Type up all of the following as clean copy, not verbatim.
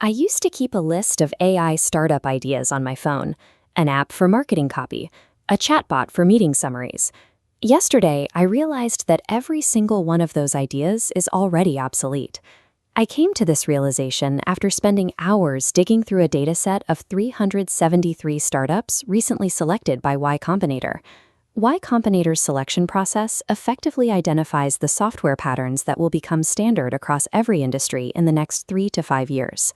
I used to keep a list of AI startup ideas on my phone, an app for marketing copy, a chatbot for meeting summaries. Yesterday, I realized that every single one of those ideas is already obsolete. I came to this realization after spending hours digging through a dataset of 373 startups recently selected by Y Combinator. Y Combinator's selection process effectively identifies the software patterns that will become standard across every industry in the next 3 to 5 years.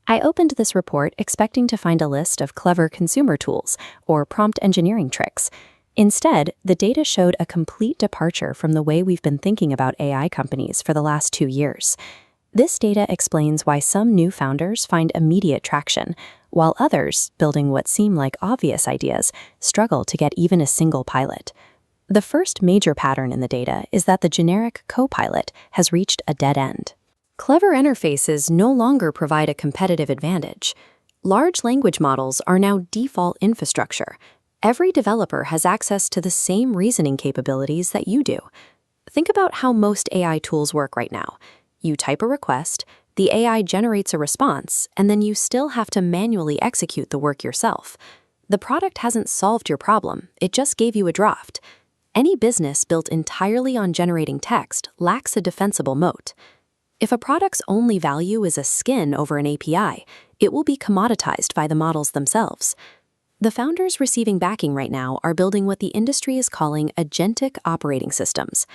I opened this report expecting to find a list of clever consumer tools or prompt engineering tricks. Instead, the data showed a complete departure from the way we've been thinking about AI companies for the last 2 years. This data explains why some new founders find immediate traction, while others, building what seem like obvious ideas, struggle to get even a single pilot. The first major pattern in the data is that the generic copilot has reached a dead end. Clever interfaces no longer provide a competitive advantage. Large language models are now default infrastructure. Every developer has access to the same reasoning capabilities that you do. Think about how most AI tools work right now. You type a request, the AI generates a response, and then you still have to manually execute the work yourself. The product hasn't solved your problem, it just gave you a draft. Any business built entirely on generating text lacks a defensible moat. If a product's only value is a skin over an API, it will be commoditized by the models themselves. The founders receiving backing right now are building what the industry is calling agentic operating systems.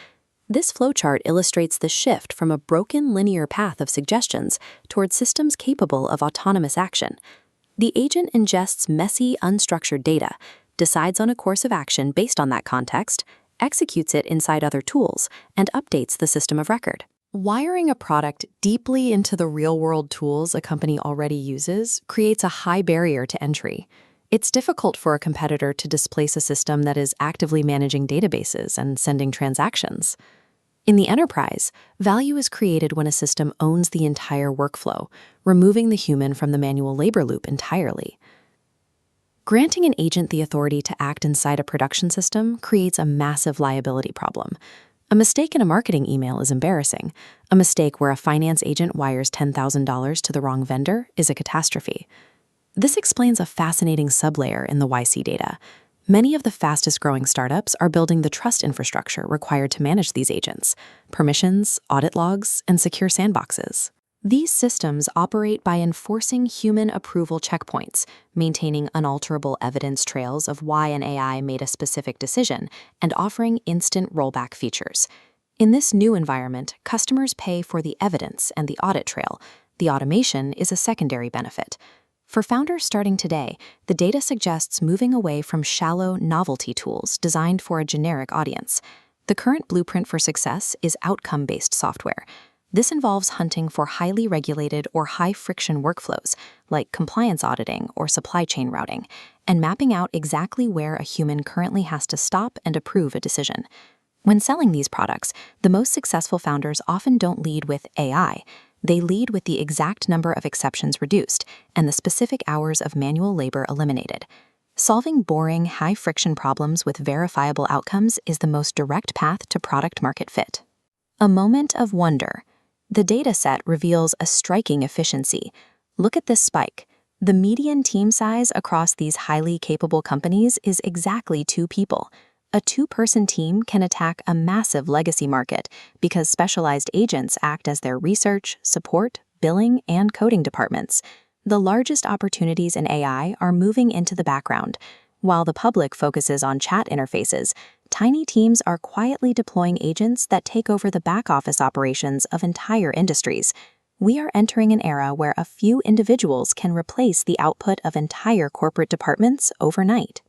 This flowchart illustrates the shift from a broken linear path of suggestions toward systems capable of autonomous action. The agent ingests messy, unstructured data, decides on a course of action based on that context, executes it inside other tools, and updates the system of record. Wiring a product deeply into the real-world tools a company already uses creates a high barrier to entry. It's difficult for a competitor to displace a system that is actively managing databases and sending transactions. In the enterprise, value is created when a system owns the entire workflow, removing the human from the manual labor loop entirely. Granting an agent the authority to act inside a production system creates a massive liability problem. A mistake in a marketing email is embarrassing. A mistake where a finance agent wires $10,000 to the wrong vendor is a catastrophe. This explains a fascinating sublayer in the YC data. Many of the fastest-growing startups are building the trust infrastructure required to manage these agents: permissions, audit logs, and secure sandboxes. These systems operate by enforcing human approval checkpoints, maintaining unalterable evidence trails of why an AI made a specific decision, and offering instant rollback features. In this new environment, customers pay for the evidence and the audit trail. The automation is a secondary benefit. For founders starting today, the data suggests moving away from shallow novelty tools designed for a generic audience. The current blueprint for success is outcome-based software. This involves hunting for highly regulated or high-friction workflows, like compliance auditing or supply chain routing, and mapping out exactly where a human currently has to stop and approve a decision. When selling these products, the most successful founders often don't lead with AI. They lead with the exact number of exceptions reduced and the specific hours of manual labor eliminated. Solving boring, high-friction problems with verifiable outcomes is the most direct path to product-market fit. A moment of wonder. The dataset reveals a striking efficiency. Look at this spike. The median team size across these highly capable companies is exactly 2 people. A 2-person team can attack a massive legacy market because specialized agents act as their research, support, billing, and coding departments. The largest opportunities in AI are moving into the background. While the public focuses on chat interfaces, tiny teams are quietly deploying agents that take over the back-office operations of entire industries. We are entering an era where a few individuals can replace the output of entire corporate departments overnight.